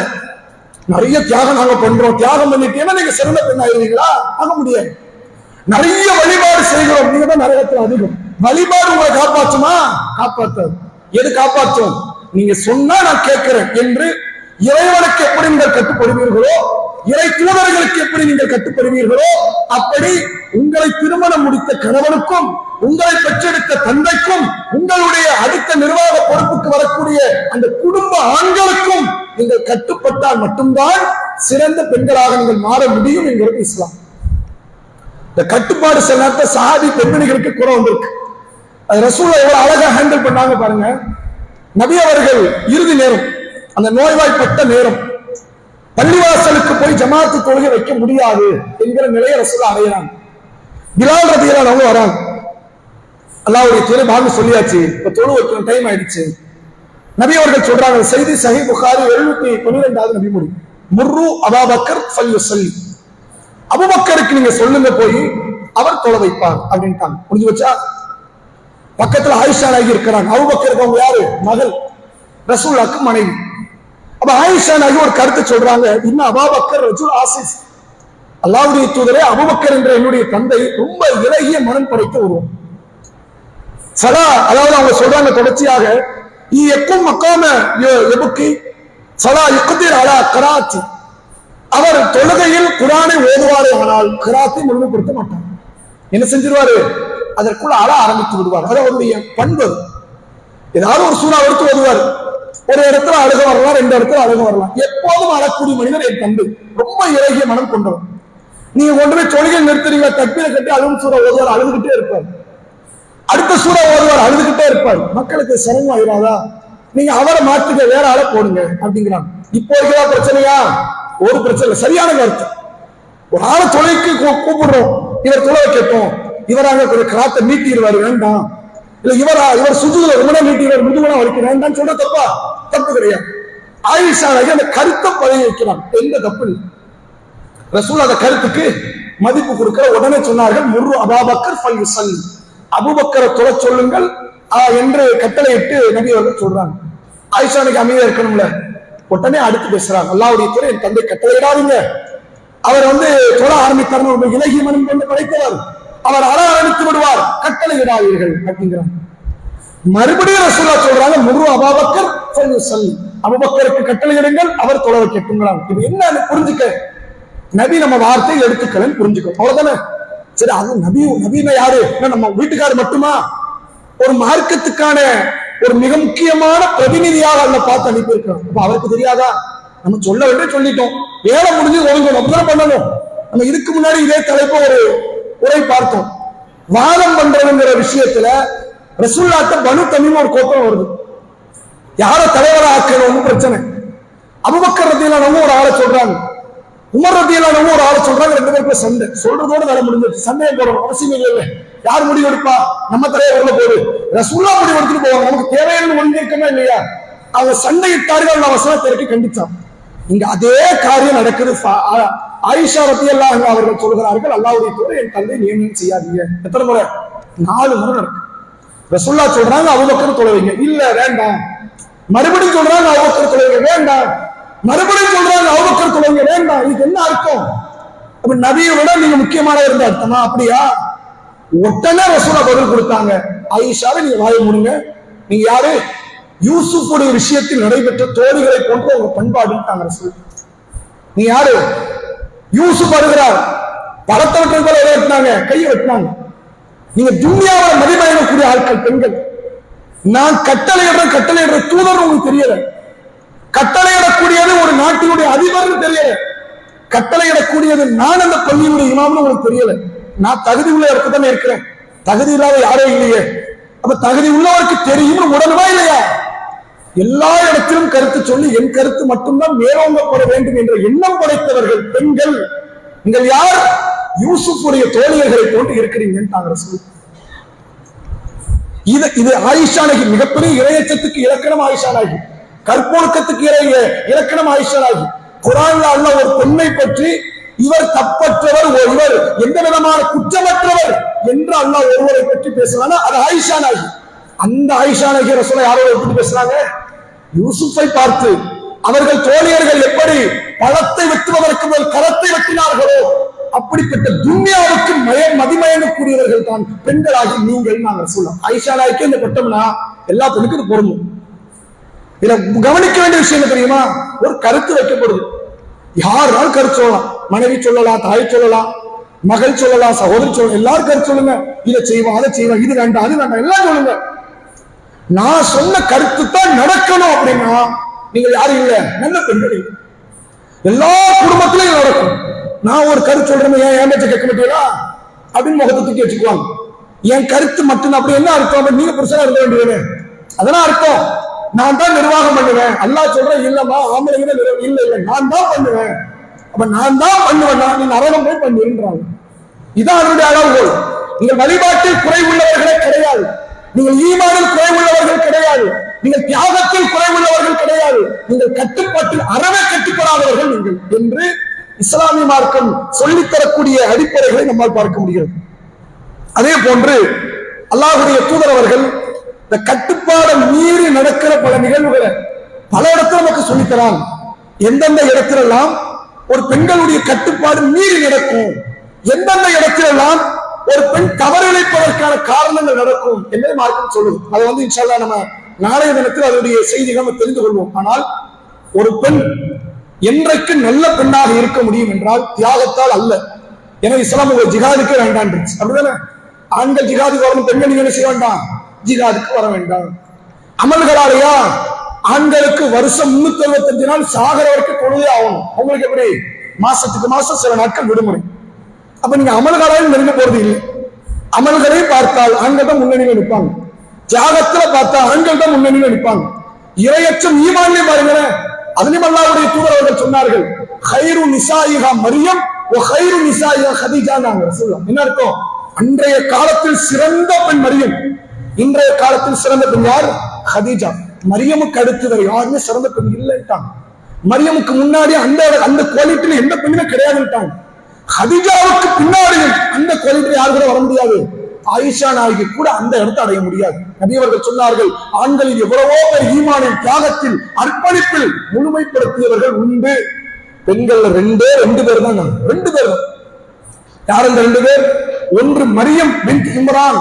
நிறைய தியாகம் நாங்க பண்றோம், தியாகம் பண்ணிட்டீங்கன்னா நீங்க சிறந்த பெண் ஆயிருவீங்களா? ஆக முடியாது. நிறைய வழிபாடு செய்கிறோம், நீங்க தான் நரகத்தில் அதிகம். வழிபாடு உங்களை காப்பாற்றுமா? காப்பாற்றாது. எது காப்பாற்றும்? நீங்க சொன்னா நான் கேட்கிறேன் என்று இறைவனுக்கு எப்படி நீங்கள் கட்டுப்படுவீர்களோ, இறை தூதர்களுக்கு எப்படி நீங்கள் கட்டுப்படுவீர்களோ, அப்படி உங்களை திருமணம் முடித்த கணவனுக்கும், உங்களை பெற்றெடுத்த தந்தைக்கும், உங்களுடைய அடுத்த நிர்வாக பொறுப்புக்கு வரக்கூடிய அந்த குடும்ப ஆண்களுக்கும் நீங்கள் கட்டுப்பட்டால் மட்டும்தான் சிறந்த பெண்களாக நீங்கள் மாற முடியும் என்கிறது இஸ்லாம். இந்த கட்டுப்பாடு சில நேரத்தில் சஹாபி பெண்மணிகளுக்கு குறை வந்திருக்கு. அது ரசூலுல்லாஹ் எவ்வளவு அழகா ஹேண்டில் பண்ணாங்க பாருங்க. நபி அவர்கள் இறுதி நேரம், அந்த நோய்வாய்ப்பட்ட நேரம், பள்ளிவாசலுக்கு போய் ஜமாத்து தொழுகை வைக்க முடியாது என்கிற நிலையை ரசூலுல்லாஹ் அடையறாங்க. பிலால் ரலியல்லாஹு அன்ஹு வராங்க. அல்லாஹ்வுடைய தூதர் பாங்க சொல்லியாச்சு, இப்ப தொழு வைக்கிற டைம் ஆயிடுச்சு. நபி அவர்கள் சொல்றாங்க, செய்தி சஹீஹ் புகாரி 712வது நபி மொழி, முர்ரு அபூபக்கர் ஃபல்யுஸல்லி, அபூபக்கருக்கு நீங்க சொல்லுங்க போய் அவர் தொழ வைப்பார் அப்படின்ட்டாங்க. முடிஞ்சு வச்சா? பக்கத்துல ஆயிஷா நாயகி இருக்கிறாங்க. அபூபக்கருக்கு அவங்க யாரு? மகள், ரசூலுல்லாஹ்க்கு மனைவி. அப்ப ஆயிஷா நாயகி ஒரு கருத்து சொல்றாங்க, இன்னும் அபூபக்கர் ரஜுல் ஆசிஸ், அல்லாஹ்வுடைய தூதரே அபூபக்கர் என்ற என்னுடைய தந்தை ரொம்ப இலகிய மனம் படைத்த ஒருவன். சலா, அதாவது அவங்க சொல்றாங்க தொடர்ச்சியாக, எக்கும் மக்காம எபுக்கி சலா யுக்திர் அலா கராத்தி, அவர் தொழுகையில் குர்ஆனை ஓதுவாரே ஆனால் கராத்தை முழுமைப்படுத்த மாட்டார். என்ன செஞ்சிருவாரு? அதற்குள்ள அழ ஆரம்பித்து விடுவார். அது அவருடைய பண்பு. ஏதாவது ஒரு சூறா எடுத்து ஓதுவார், ஒரு இடத்துல அழுக வரலாம், 2 இடத்துல அழுக வரலாம். எப்போதும் அழக்கூடிய மனிதர் என் தந்தை, ரொம்ப இலகிய மனம் கொண்டவர். நீங்க கொண்டு போய் தொழுகை நிறுத்துறீங்க, தப்பீரை கட்டி அழுகும் சூறா ஓதுவார், அழுதுகிட்டே இருப்பார். அடுத்த சூறா ஓதுவார், அழுதுகிட்டே இருப்பார். மக்களுக்கு சிரமம் ஆயிராதா? நீங்க அவரை மாற்றுங்க, வேற ஆளை போடுங்க அப்படிங்கிறாங்க. இப்போ இருக்கிற பிரச்சனையா? ஒரு பிரச்சனை இல்லை, சரியான கருத்து. ஒரு ஆளை தொலைக்கு கூப்பிடுறோம், இவர் தொலை வைக்கட்டும், இவராக காத்தை மீட்டிடுவார், வேண்டாம். இல்ல இவர் சுஜூதுல ரொம்ப நீட்டிடுவார், முதுகுனா வலிக்க வேண்டாம் சொல்ற தப்பா? தப்பு கிடையாது. ஆயிஷா அந்த கருத்தை பதவி வைக்கிறான், எந்த தப்பு இல்லை. ரசூல் அந்த கருத்துக்கு மதிப்பு கொடுக்கிற உடனே சொன்னார்கள், முர்ரு அபூபக்கர் ஃபல்யுஸல்லி, அபூபக்கரை தொலை சொல்லுங்கள் என்று கட்டளையிட்டு நபி அவர்கள் சொல்றாங்க. ஆயிஷானுக்கு அமைதியா இருக்கணும்ல, உடனே அடுத்து பேசுறாங்க, அல்லாஹ்வுடைய தூதர் என் தந்தை கட்டளையிடாதீங்க, அவர் தொழ ஆரம்பித்தார், ஒரு இலகிய மனம் கொண்டு படைத்தவர், அவர் அழ ஆரம்பித்து விடுவார், கட்டளையிடாதீர்கள் அப்படிங்கிறாங்க. மறுபடியும் ரசூலுல்லாஹ் சொல்றாங்க, முர்ரு அபூபக்கர் ஃபல்யுஸல்லி, அபூபக்கருக்கு கட்டளையிடுங்கள், அவர் தொழ வைக்கட்டும்ங்களாம். இது என்ன புரிஞ்சுக்க? நபி நம்ம வார்த்தையை எடுத்துக்கலன்னு புரிஞ்சுக்கணும், அவ்வளவுதானே. சரி, அது நபினா யாரு? நம்ம வீட்டுக்காரர் மட்டுமா? ஒரு மார்க்கத்துக்கான ஒரு மிக முக்கியமான பிரதிநிதியாக அல்ல பார்த்து அனுப்பி இருக்கிறோம். அப்ப அவருக்கு தெரியாதா? நம்ம சொல்ல வேண்டிய சொல்லிட்டோம், வேலை முடிஞ்சு ஒழுங்கணும், அப்படிதான் பண்ணணும். நம்ம இதுக்கு முன்னாடி இதே தலைப்ப ஒரு உரை பார்த்தோம். வாதம் பண்றதுங்கிற விஷயத்துல ரசூலுல்லாஹ்ட்ட பனு தமீம் ஒரு கோபம் வருது, யார தலைவரா ஆக்கணும்னு பிரச்சனை. அபூபக்கர் ரலியல்லாஹு அன்ஹு ஒரு ஆளை சொல்றாங்க, உமர் ரலியல்லாஹு ஒரு ஆளை சொல்றாங்க, 2 பேருக்குள்ள சண்டை. சொல்றதோட வேலை முடிஞ்சிருச்சு. சண்டையை போடணும் அவசியம் இல்லை. யார் முடிவு எடுப்பா? நம்ம தலையை உள்ள போகுது. ரசூலுல்லாஹ் முடிவு எடுத்துட்டு போவாங்க. நமக்கு தேவையான ஒழுங்கிருக்கமா இல்லையா? அவங்க சண்டையிட்டார்கள். வசனத்திற்கு கண்டிச்சான். இங்க அதே காரியம் நடக்குது. ஆயிஷா ரலியல்லாஹு அன்ஹா அவர்கள் சொல்கிறார்கள், அல்லாஹ்வுடைய தூதரே, என் தந்தை நியமனம் செய்யாதீங்க. எத்தனை முறை? 4 முறை நடக்கும். ரசூலுல்லாஹ் சொல்றாங்க, அபூபக்கர் தொழுவீங்க. இல்ல வேண்டாம். மறுபடியும் சொல்றாங்க, அபூபக்கர் தொழுவீங்க. வேண்டாம். மறுபடியும் சொல்றாங்க, அபூபக்கர் தொழுவீங்க. வேண்டாம். இதுக்கு என்ன அர்த்தம்? அப்ப நபியை விட நீங்க முக்கியமானவர் இருந்த அர்த்தமா? அப்படியா? உடனே ரசூலுல்லாஹ் பதில் கொடுத்தாங்க, ஆயிஷாவை நீங்க வாயை மூடுங்க. நீங்க யாரு? யூசுஃபுடைய விஷயத்தில் நடைபெற்ற தோழிகளை போன்ற உங்க பண்பாடுட்டாங்க ரசூல். நீ யாரு? யூசுப் வருகிறார், பழத்தை வெட்டுறது போல வெட்டினாங்க, கையை வெட்டினாங்க. நீங்க துன்யாவை மதிமயங்கக்கூடிய ஆட்கள் பெண்கள். நான் கட்டளையிடுற தூதர் உங்களுக்கு தெரியல. கட்டளையிடக்கூடியது ஒரு நாட்டினுடைய அதிபர் தெரியல. கட்டளையிடக்கூடியது நான் அந்த பள்ளியுடைய இமாம்னு உங்களுக்கு தெரியல. நான் தகுதி உள்ள இடத்துல தானே இருக்கிறேன். தகுதி இல்லாத யாரோ இல்லையே. அப்ப தகுதி உள்ளவருக்கு தெரியும் உடனே இல்லையா? எல்லா இடத்திலும் கருத்து சொல்லி என் கருத்து மட்டும்தான் மேலோங்கப்பட வேண்டும் என்ற எண்ணம் படைத்தவர்கள் பெண்கள். நீங்கள் யார்? யூசுஃபுடைய தோழியர்களை போன்று இருக்கிறீங்கன்னு சொல்லி. இது ஆயிஷா நகி மிகப்பெரிய இறையச்சத்துக்கு இலக்கணம். ஆயிஷா நகி கற்பொழுக்கத்துக்கு இலக்கணம். ஆயிஷா நகி குர்ஆன்ல அல்லாஹ் ஒரு பெண்ணை பற்றி இவர் தப்பற்றவர், இவர் எந்த விதமான குற்றமற்றவர் என்று அல்லாஹ் ஒருவரை பற்றி பேசுறாங்க. அது ஆயிஷா நகி. அந்த ஆயிஷா நகி ரசூலை யாரோட எப்படி பேசுறாங்க? யூசுஃபை பார்த்து. அவர்கள் தோழியர்கள் எப்படி பழத்தை வெட்டுவதற்கு முதல் கரத்தை வெட்டினார்களோ அப்படிப்பட்ட துன்யாவுக்கு மதிமயங்கக்கூடியவர்கள் தான் பெண்களாகி நீங்கள் நாங்கள் சொல்லலாம். ஆயிஷா நாய்க்கு இந்த பட்டம்னா எல்லா பெண்ணுக்கும் இது பொருந்தும். இதுல கவனிக்க வேண்டிய விஷயம் தெரியுமா? ஒரு கருத்து வைக்கப்படுது. யாராலும் கருத்து சொல்லலாம். மனைவி சொல்லலாம், தாய் சொல்லலாம், மகள் சொல்லலாம், சகோதரி சொல்லலாம். எல்லாரும் கருத்து சொல்லுங்க. இதை செய்வோம், அதை செய்வோம், இது வேண்டாம், அது வேண்டாம், எல்லாம் சொல்லுங்க. நான் சொன்ன கருத்து தான் நடக்கணும் அப்படின்னா நீங்கள் யாரும் இல்ல, நல்ல பெண்கள். எல்லா குடும்பத்திலையும் நடக்கும். நான் ஒரு கருத்து சொல்றேன், ஏன் பேச்ச கேட்க மாட்டீங்களா அப்படின்னு முகத்தை தூக்கி வச்சுக்குவாங்க. என் கருத்து மட்டும் அப்படி என்ன அர்த்தம்? நீங்க புருஷனா இருக்க வேண்டியது. அதெல்லாம் அர்த்தம் நான் தான் நிர்வாகம் பண்ணுவேன். அல்லாஹ் சொல்றேன், இல்லம்மா ஆம்பளைங்க இல்ல இல்ல நான் தான் பண்ணுவேன். அப்ப நான் தான் பண்ணுவேன், நீ நரகம் போய் பண்ணுன்றாங்க. இதான் அதனுடைய அளவுகோல். நீங்கள் வழிபாட்டில் குறைவுள்ளவர்களே கிடையாது. நீங்கள் ஈமானில் குறைவுள்ளவர்கள் கிடையாது. நீங்கள் தியாகத்தில் குறைவுள்ளவர்கள் கிடையாது. நீங்கள் கட்டுப்பாட்டில் அறவே கட்டுப்படாதவர்கள் நீங்கள் என்று இஸ்லாமிய மார்க்கம் சொல்லித்தரக்கூடிய அடிப்படைகளை நம்மால் பார்க்க முடிகிறது. அதே போன்று அல்லாஹ்வுடைய தூதர் அவர்கள் இந்த கட்டுப்பாடு மீறி நடக்கிற பல நிகழ்வுகளை பல இடத்துல நமக்கு சொல்லித்தராங்க. எந்தெந்த இடத்திலெல்லாம் ஒரு பெண்களுடைய கட்டுப்பாடு மீறி நடக்கும், எந்தெந்த இடத்திலெல்லாம் ஒரு பெண் தவறிழைப்பதற்கான காரணங்கள் நடக்கும் என்பதை மார்க்கம் சொல்லுது. அதை இன்ஷா அல்லாஹ் நம்ம நாளைய தினத்தில் அதனுடைய செய்திகள் நம்ம தெரிந்து கொள்வோம். ஆனால் ஒரு பெண் என்றைக்கு நல்ல பெண்ணாக இருக்க முடியும் என்றால் தியாகத்தால் அல்ல. எனவே இஸ்லாம் ஒரு ஜிஹாதுக்கு வேண்டாம். அப்படிதானே? ஆண்கள் ஜிஹாதுக்கு வரணும், பெண்கள் நீங்க என்ன செய்ய வேண்டாம், ஜிஹாதுக்கு வர வேண்டாம். அமல்களாலையா? ஆண்களுக்கு வருஷம் 365 நாள் சாகர வரைக்கும் தொழுதே ஆகணும். அவங்களுக்கு எப்படி? மாசத்துக்கு மாசம் சில நாட்கள் விடுமுறை. அப்ப நீங்க அமல்களாலும் நெருங்க போறது இல்லை. அமல்களை பார்த்தால் ஆண்கள் தான் முன்னணியில் நிற்பாங்க. தியாகத்துல பார்த்தா ஆண்கள் தான் முன்னணியில் நிற்பாங்க. இரையச்சம் ஈமான்லயே பாருங்களேன். அதுலயும் அல்லாஹ்வுடைய தூதர் அவர்கள் சொன்னார்கள், கைரு நிசாயிஹா மரியம் வ கைரு நிசாயிஹா கதீஜான்னு சொல்லலாம். என்ன அர்த்தம்? அன்றைய காலத்தில் சிறந்த பெண் மரியம், இன்றைய காலத்தில் சிறந்த பெண் யார்? கதீஜா. மரியமுக்கு அடுத்து வேற யாருமே சிறந்த பெண் இல்லைட்டாங்க. மரியமுக்கு முன்னாடி அந்த குவாலிட்டியில எந்த பெண்ணுமே கிடையாதுட்டாங்க. கதீஜாவுக்கு பின்னாடியும் அந்த குவாலிட்டி யாரு கூட வர முடியாது. ஆயிஷா நாயகி கூட அந்த இடத்தை அடைய முடியாது. நபி அவர்கள் சொன்னார்கள், ஆண்களில் எவ்வளவோ பேர் ஈமானில், தியாகத்தில், அர்ப்பணிப்பில் முழுமைப்படுத்தியவர்கள் உண்டு. பெண்கள் ரெண்டு பேர் தான். 2 பேர். யார் அந்த 2 பேர்? ஒன்று மரியம் பின்த் இம்ரான்,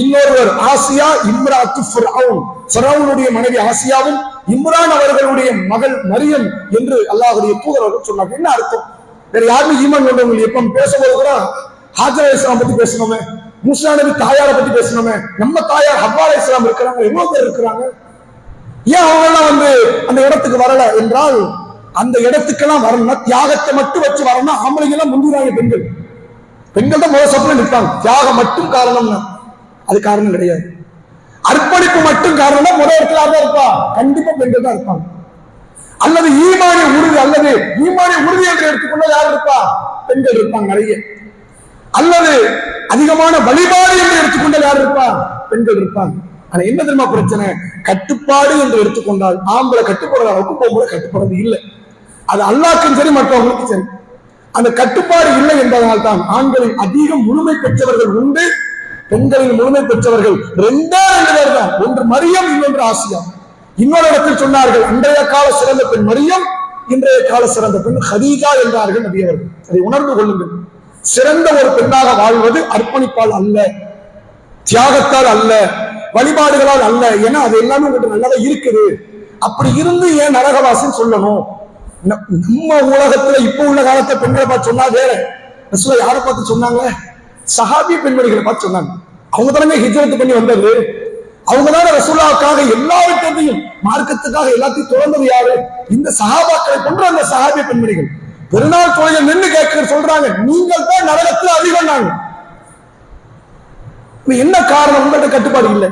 இன்னொருவர் ஆசியா இம்ராத்து ஃபிரௌன். ஃபிரௌனுடைய மனைவி ஆசியாவும் இம்ரான் அவர்களுடைய மகள் மரியம் என்று அல்லாஹ்வுடைய தூதர் அவர்கள் சொன்னார்கள். என்ன அர்த்தம்? வேற யாருமே ஈமான் கொண்டவங்க எப்ப பேசும்போது கூட ஹாஜர் அலைஹிஸ்ஸலாம் பத்தி பேசணுமே, மூசா நபி தாயாரை பத்தி பேசணுமே, நம்ம தாயார் ஹவ்வா அலைஹிஸ்ஸலாம் இருக்கிறாங்க, எவ்வளவு பேர் இருக்கிறாங்க. ஏன் அவங்க எல்லாம் அந்த இடத்துக்கு வரல என்றால், அந்த இடத்துக்கெல்லாம் வரணும்னா தியாகத்தை மட்டும் வச்சு வரணும்னா ஆம்பளைங்க எல்லாம் முந்தினாங்க. பெண்கள் தான் மோசப்பல நிற்பாங்க. தியாகம் மட்டும் காரணம்னா அது காரணம் கிடையாது. அர்ப்பணிப்பு மட்டும் காரணம் முதல் இடத்துல தான் இருப்பா. கண்டிப்பா பெண்கள் தான் இருப்பாங்க. அல்லது ஈமானிய உறுதி, அல்லது ஈமானிய உறுதி என்று எடுத்துக்கொள்ள யார் இருப்பா? பெண்கள் இருப்பாங்க நிறைய. அல்லது அதிகமான வழிபாடு என்று எடுத்துக்கொண்டால் யார் இருப்பா? பெண்கள் இருப்பாங்க. ஆனா என்ன தெரியுமா பிரச்சனை? கட்டுப்பாடு என்று எடுத்துக்கொண்டால் ஆம்பளை கட்டுப்படுற அளவுக்கு பொம்பளை கட்டுப்படுறது இல்லை. அது அல்லாஹ்க்கும் சரி மற்றவங்களுக்கும் சரி. அந்த கட்டுப்பாடு இல்லை என்பதனால் தான் ஆண்களின் அதிகம் முழுமை பெற்றவர்கள் உண்டு, பெண்களின் முழுமை பெற்றவர்கள் ரெண்டு பேர் தான். ஒன்று மரியம், இன்னொன்று ஆசியா. இன்னொரு இடத்தில் சொன்னார்கள், அன்றைய கால சிறந்த பெண் மரியம், இன்றைய கால சிறந்த பெண் ஹதீஜா என்றார்கள் நபி அவர்கள். அதை உணர்ந்து கொள்ளுங்கள். சிறந்த ஒரு பெண்ணாக வாழ்வது அர்ப்பணிப்பால் அல்ல, தியாகத்தால் அல்ல, வழிபாடுகளால் அல்ல. ஏன்னா அது எல்லாமே உங்களுக்கு நல்லதா இருக்குது. அப்படி இருந்து ஏன் நரகவாசின்னு சொல்லணும்? நம்ம உலகத்துல இப்ப உள்ள காலத்தை பெண்களை பார்த்து சொன்னா வேற. ரசூலுல்லாஹ் யாரை பார்த்து சொன்னாங்க? சஹாபி பெண்மணிகளை பார்த்து சொன்னாங்க. அவங்க தானே ஹிஜ்ரத் பண்ணி வந்தது. அவங்க தானே ரசூலுல்லாஹ்வுக்காக எல்லாவற்றையும், மார்க்கத்துக்காக எல்லாத்தையும் துறந்தது யாரு? இந்த சஹாபாக்களை போன்ற அந்த சஹாபி பெண்மணிகள். பெருநாள் தொழில் நின்று கேட்க சொல்றாங்க, நீங்கள் தான் நரகத்தில் அதிகம். நாங்க என்ன காரணம்? உங்கள்கிட்ட கட்டுப்பாடு இல்லை.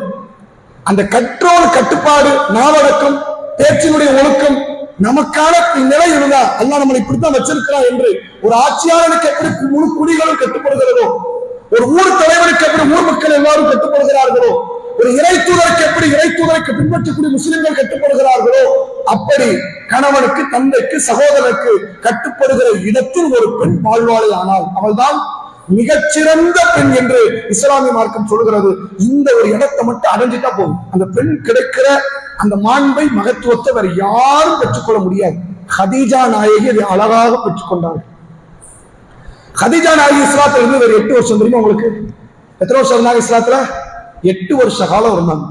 அந்த கட்டுப்பாடு, நாவடக்கம், பேச்சினுடைய ஒழுக்கம் நமக்கான நிலை இருந்தா அல்லாஹ் நம்மளை இப்படித்தான் வச்சிருக்கிறார் என்று ஒரு ஆட்சியாளனுக்கு எப்படி முழு குடிகளும் கட்டுப்படுகிறதோ, ஒரு ஊர் தலைவனுக்கு எப்படி ஊர் மக்கள் எல்லாரும் கட்டுப்படுகிறார்களோ, ஒரு இறை தூதருக்கு எப்படி இறை தூதருக்கு பின்பற்றக்கூடிய முஸ்லிம்கள் கட்டுப்படுகிறார்களோ, அப்படி கணவனுக்கு, தந்தைக்கு, சகோதரருக்கு கட்டுப்படுகிற இடத்தில் ஒரு பெண் வாழ்வாளை ஆனால் அவள்தான் மிகச்சிறந்த பெண் என்று இஸ்லாமிய மார்க்கம் சொல்கிறது. இந்த ஒரு இடத்தை மட்டும் அடைஞ்சிட்டா போதும். அந்த பெண் கிடைக்கிற அந்த மாண்பை, மகத்துவத்தை வேற யாரும் பெற்றுக்கொள்ள முடியாது. ஹதீஜா நாயகி அதை அழகாக பெற்றுக்கொண்டார்கள். ஹதீஜா நாயகி இஸ்லாத்துல இருந்து வேற 8 வருஷம் தெரியுமா உங்களுக்கு? எத்தனை வருஷம் இருந்தாங்க இஸ்லாத்துல? 8 வருஷ காலம் இருந்தாங்க.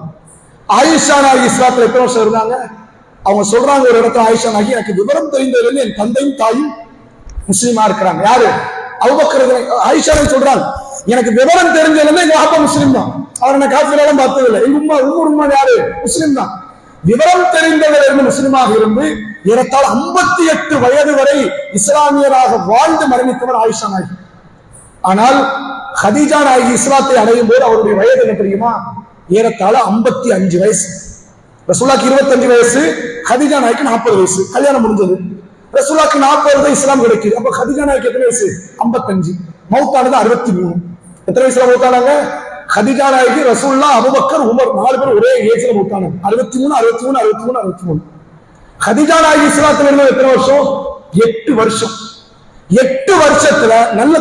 ஆயிஷா நாயகி இஸ்லாத்துல எத்தனை வருஷம் இருந்தாங்க? அவங்க சொல்றாங்க ஒரு இடத்துல, ஆயிஷா நாயகி எனக்கு விவரம் தெரிந்ததிலிருந்து என் தந்தையும் தாயும் முஸ்லீமா இருக்கிறாங்க. யாரு? அபூபக்கர். ஆயிஷா சொல்றாங்க, எனக்கு விவரம் தெரிஞ்சதுல எங்க அப்பா முஸ்லீம் தான், அவர் என்ன காஃபிராலும் பார்த்ததில்லை. எங்க உம்மா யாரு? முஸ்லீம் தான். விவரம் தெரிந்தவரிலிருந்து முஸ்லிமாக இருந்து ஏறத்தாழ 58 வயது வரை இஸ்லாமியராக வாழ்ந்து மரணித்தவர் ஆயிஷா நாயகி. ஆனால் ஹதீஜா நாயகி இஸ்லாத்தை அடையும் போது அவருடைய வயது என்ன தெரியுமா? ஏறத்தாழ 55 வயசு. ரசூலுல்லாஹ்க்கு 25 வயசு, ஹதீஜா நாயகிக்கு 40 வயசு. கல்யாணம் முடிஞ்சது. ரசூலுல்லாஹ்க்கு 40 இஸ்லாம் கிடைக்குது. அப்ப ஹதீஜா நாயகிக்கு எத்தனை வயசு? 55. மௌத்தானது 63. எத்தனை வயசுல மௌத்தானாங்க? ஹதீஜா நாயகி, ரசூலுல்லாஹ், அபூபக்கர், உமர் 4 பேர் ஒரே ஏஜ்ல மௌத்தானாங்க. 63. ஹதீஜா நாயகி இஸ்லாத்துல இருந்தது எத்தனை வருஷம்? 8 வருஷம். 8 வருஷத்துல நல்ல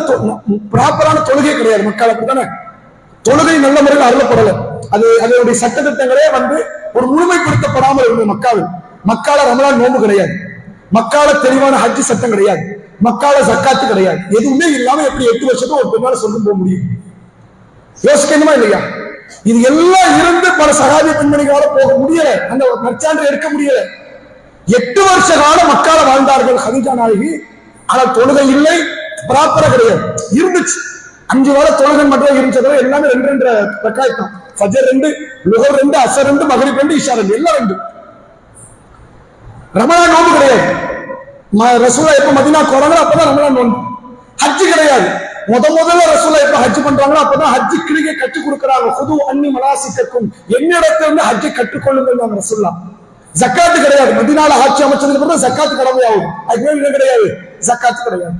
ப்ராப்பரான தொழுகை கிடையாது. மக்கள் அப்படித்தானே, தொழுகை நல்ல முறையில் அருளப்படல. அதனுடைய சட்டத்திட்டங்களே ஒரு முழுமைப்படுத்தப்படாமல் இருந்தது மக்காவில். மக்கால ரமலான் நோன்பு கிடையாது, மக்கால தெளிவான ஹஜ்ஜி சட்டம் கிடையாது, மக்கால ஜக்காத்து கிடையாது. எதுவுமே இல்லாம எப்படி 8 வருஷத்துக்கு ஒரு பெண்ணால சொல்ல போக முடியும்? யோசிக்கணுமா இல்லையா? இது எல்லாம் இருந்து பல சகாபிய பெண்மணிகளால போக முடியல, அந்த நற்சான்று எடுக்க முடியல. 8 வருஷ காலம் மக்கால வாழ்ந்தார்கள் ஹதீஜா நாயகி. ஆனால் தொழுகை இல்லை, ப்ராப்பரா கிடையாது. இருந்துச்சு 5 வேளை தொழுகை மட்டும் இருந்துச்சது. எல்லாமே 2 ரக்காத் தான். ஃபஜர் 2, லுஹர் 2, அஸர் 2, மக்ரிப் 2, இஷா 2, எல்லாம் 2. ரமலான் நோன்பு கிடையாது. ரசூலுல்லாஹ் எப்ப மதீனாக்கு வராங்களோ அப்பதான் ரமலான் நோன்பு. ஹஜ் கிடையாது. முதல்ல ரசூலுல்லாஹ் எப்ப ஹஜ் பண்றாங்களோ அப்பதான் ஹஜ் கிரியை கற்றுக் கொடுக்கிறாங்க. ஹுது அன்னி மனாசிக்கக்கும், என்னிடத்திலிருந்து ஹஜ்ஜை கற்றுக்கொள்ளுங்கள் ரசூலுல்லாஹ். ஜக்காத்து கிடையாது. மதீனால ஆட்சி அமைச்சதுக்கு அப்புறம் ஜக்காத்து கடமையாகும். அது கிடையாது, ஜக்காத்து கிடையாது.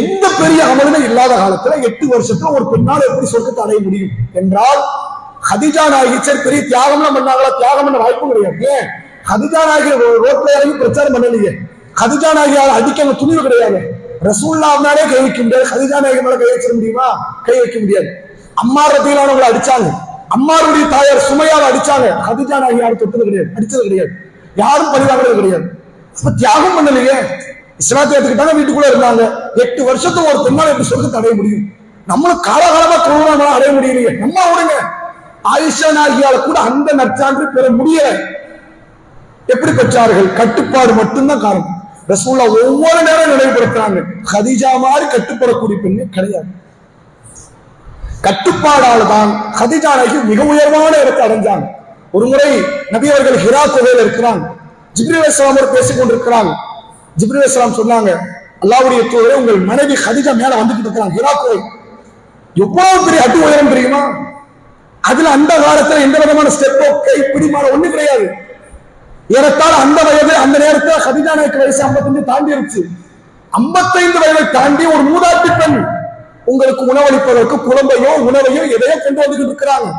எந்த பெரிய அமலுமே இல்லாத காலத்துல 8 வருஷத்துல ஒரு பெண்ணால் எப்படி சொர்க்கத்தை அடைய முடியும் என்றால், ஹதீஜா நாயகி சரி பெரிய தியாகம்லாம் பண்ணாங்களா? தியாகம் பண்ண வாய்ப்பும் கிடையாது. ஏன்? ஹதீஜா நாயகி ரோட்ல இறங்கி பிரச்சாரம் பண்ணலையே. ஹதீஜா நாயகி அடிக்க துணிவு கிடையாது. ரசூலுல்லாஹ்னாலே கை வைக்க முடியாது. ஹதீஜா நாயகி மேல கை வைக்க முடியுமா? கை வைக்க முடியாது. அம்மார் ரதியல்லாஹு அடிச்சாங்க, அம்மாருடைய தாயார் சுமையாவை அடிச்சாங்க. ஹதீஜா நாயகி யாரும் தொட்டது கிடையாது, அடிச்சது கிடையாது, யாரும் பரிவாங்கிறது கிடையாது. அப்ப தியாகம் பண்ணலையே. இஸ்லாத்தை எடுத்துக்கிட்டாங்க, வீட்டுக்குள்ள இருந்தாங்க. 8 வருஷத்துக்கு ஒரு பெண்ணால் எப்படி சொர்க்கத்தை அடைய முடியும்? நம்மளும் காலகாலமா தொழுவாங்க, அடைய முடியலையே. நம்ம விடுங்க, ஆயிஷா நாயகியால கூட அந்த நற்சான்று பெற முடியல. எப்படி பெற்றார்கள்? கட்டுப்பாடு மட்டும்தான் காரணம். ரசூலுல்லாஹ் ஒவ்வொரு நேரம் நினைவுபடுத்துறாங்க, ஹதீஜா மாதிரி கட்டுப்படக்கூடிய பெண்ணே கிடையாது. கட்டுப்பாடால் தான் ஹதீஜா நாயகி மிக உயர்வான இடத்தை அடைஞ்சாங்க. ஒரு முறை நபி அவர்கள் ஹிரா குகையில் இருக்கிறாங்க. ஜிப்ரீல் அலைஹிஸ்ஸலாம் பேசிக் கொண்டிருக்கிறாங்க. ஜிப்ரீல் அலைஹிஸ்ஸலாம் சொன்னாங்க, அல்லாஹ்வுடைய தூதரே, உங்கள் மனைவி ஹதீஜா மேல வந்துகிட்டு இருக்கிறாங்க. ஹிரா குகை எவ்வளவு பெரிய அடி உயரம் தெரியுமா? அதுல அந்த காலத்துல எந்த விதமான ஸ்டெப்போ கை பிடிமான ஒண்ணு கிடையாது. ஏறத்தாழ அந்த வயது, அந்த நேரத்தில் கதீஜா நாயகி வயசு 55 தாண்டி இருந்துச்சு. 55 வயதை தாண்டி ஒரு மூதாட்டி பெண் உங்களுக்கு உணவளிப்பதற்கு குழந்தையோ உணவையோ எதையோ கொண்டு வந்து இருக்கிறாங்க.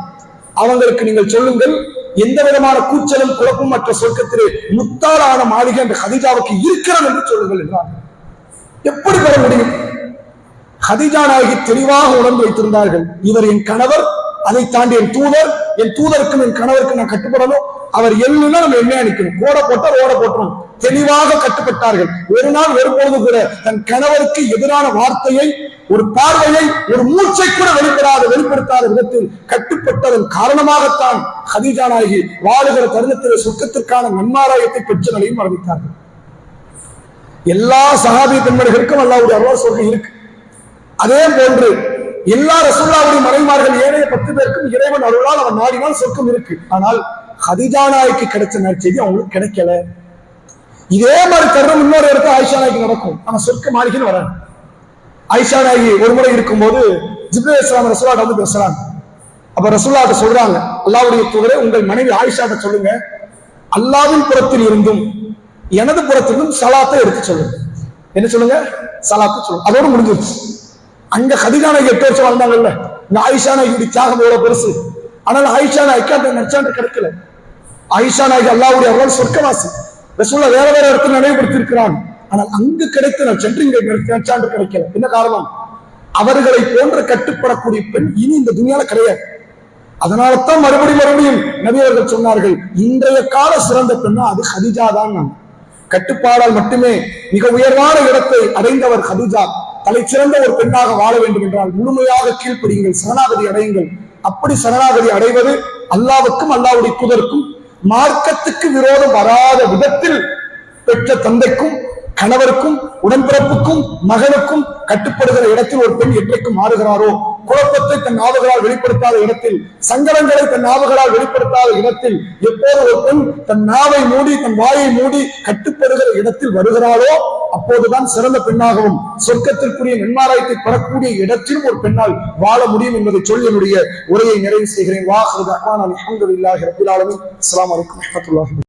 அவங்களுக்கு நீங்கள் சொல்லுங்கள், எந்த விதமான கூச்சலும் குழப்பம் மற்ற சொர்க்கத்திலே முத்தாலான மாளிகை என்ற கதீஜாவுக்கு இருக்கிறது என்று சொல்லுங்கள் என்றார். எப்படி பெற முடியும்? கதீஜா நாயகி தெளிவாக உணர்ந்து வைத்திருந்தார்கள், இவர் என் கணவர், அதை தாண்டி என் தூதர், என் தூதருக்கும் என் கணவருக்கு நான் கட்டுப்படணும். அவர் எல்லுன்னா நம்ம என்ன அணிக்கணும், ஓட போட்டால் ஓட போட்டோம், தெளிவாக கட்டுப்பட்டார்கள். ஒரு நாள் வரும்பொழுது கூட தன் கணவருக்கு எதிரான வார்த்தையை, ஒரு பார்வையை, ஒரு மூச்சை கூட வெளிப்படுத்தாத விதத்தில் கட்டுப்பட்டதன் காரணமாகத்தான் கதீஜா நாயகி வாழுகிற தருணத்தில் சொர்க்கத்திற்கான நன்மாராயத்தை பெற்ற நிலையும் அறிவித்தார்கள். எல்லா சஹாபி பெண்மணிகளுக்கும் அல்லாஹ்வுடைய அருள் சொர்க்கம் இருக்கு. அதே போன்று எல்லா ரசூலுல்லாஹ்வுடைய மனைவிமார்கள் ஏனைய 10 பேருக்கும் இறைவன் அருளால் அவன் நாடினால் சொர்க்கம் இருக்கு. ஆனால் கதீஜா நாயகிக்கு கிடைச்ச நற்செய்தி அவங்களுக்கு கிடைக்கல. இதே மாதிரி தருணம் இன்னொரு இடத்துல ஆயிஷா நாயகி நடக்கும். ஆனா சொர்க்க மாளிகைன்னு வராங்க. ஆயிஷா நாயகி ஒரு முறை இருக்கும்போது ஜிப்ரீல் அலைஹிஸ்ஸலாம் ரசூலுல்லாஹ் வந்து பேசுறாங்க. அப்ப ரசூலுல்லாஹ் சொல்றாங்க, அல்லாஹ்வுடைய தூதரே, உங்கள் மனைவி ஆயிஷாட்ட சொல்லுங்க, அல்லாஹ்வின் புறத்தில் இருந்தும் எனது புறத்திலிருந்தும் சலாத்தை எடுத்து சொல்லுங்க. என்ன சொல்லுங்க? சலாத்தை சொல்லுங்க. அதோடு முடிஞ்சிருச்சு. அங்க கதீஜா நாயகி 8 வருஷம் வாழ்ந்தாங்கல்ல, இந்த ஆயிஷா நாயகி தியாகம் எவ்வளவு பெருசு. ஆனால் ஆயிஷா நாயகி அந்த நற்சான்று கிடைக்கல. ஆயிஷா நாயகி அல்லாஹ்வுடைய அருளால் சொர்க்கவாசி. ரசூலுல்லாஹ் வேற வேற இடத்துல நினைவுபடுத்தி இருக்கிறாங்க. ஆனால் அங்கு கிடைத்த நற்சென்று இங்க நற்சான்று கிடைக்கல. என்ன காரணம்? அவர்களை போன்ற கட்டுப்படக்கூடிய பெண் இனி இந்த துனியால கிடையாது. அதனால்தான் மறுபடியும் நபி அவர்கள் சொன்னார்கள், இன்றைய கால சிறந்த பெண்ணா அது கதீஜா தான். கட்டுப்பாடால் மட்டுமே மிக உயர்வான இடத்தை அடைந்தவர் கதீஜா. தலை சிறந்த ஒரு பெண்ணாக வாழ வேண்டும் என்றால் முழுமையாக கீழ்ப்படியுங்கள், சரணாகதி அடையுங்கள். அப்படி சரணாகதி அடைவது அல்லாஹ்வுக்கும் அல்லாஹ்வுடைய தூதருக்கும் மார்க்கத்துக்கு விரோதம் வராத விதத்தில் பெற்ற தந்தைக்கும் கணவருக்கும் உடன்பிறப்புக்கும் மகனுக்கும் கட்டுப்படுகிற இடத்தில் ஒரு பெண் என்றைக்கு மாறுகிறாரோ, குழப்பத்தை தன் நாவுகளால் வெளிப்படுத்தாத இடத்தில், சங்கடங்களை தன் நாவுகளால் வெளிப்படுத்தாத இடத்தில் எப்போது ஒரு பெண் தன் நாவை மூடி தன் வாயை மூடி கட்டுப்படுகிற இடத்தில் வருகிறாளோ, அப்போதுதான் சிறந்த பெண்ணாகவும் சொர்க்கத்திற்குரிய நன்மாராயத்தை பெறக்கூடிய இடத்திலும் ஒரு பெண்ணால் வாழ முடியும் என்பதை சொல்லி என்னுடைய உரையை நிறைவு செய்கிறேன். வாஹிரு தஅவானா அல்ஹம்துலில்லாஹி ரப்பில் ஆலமீன். அஸ்ஸலாமு அலைக்கும் வரஹ்மத்துல்லாஹி.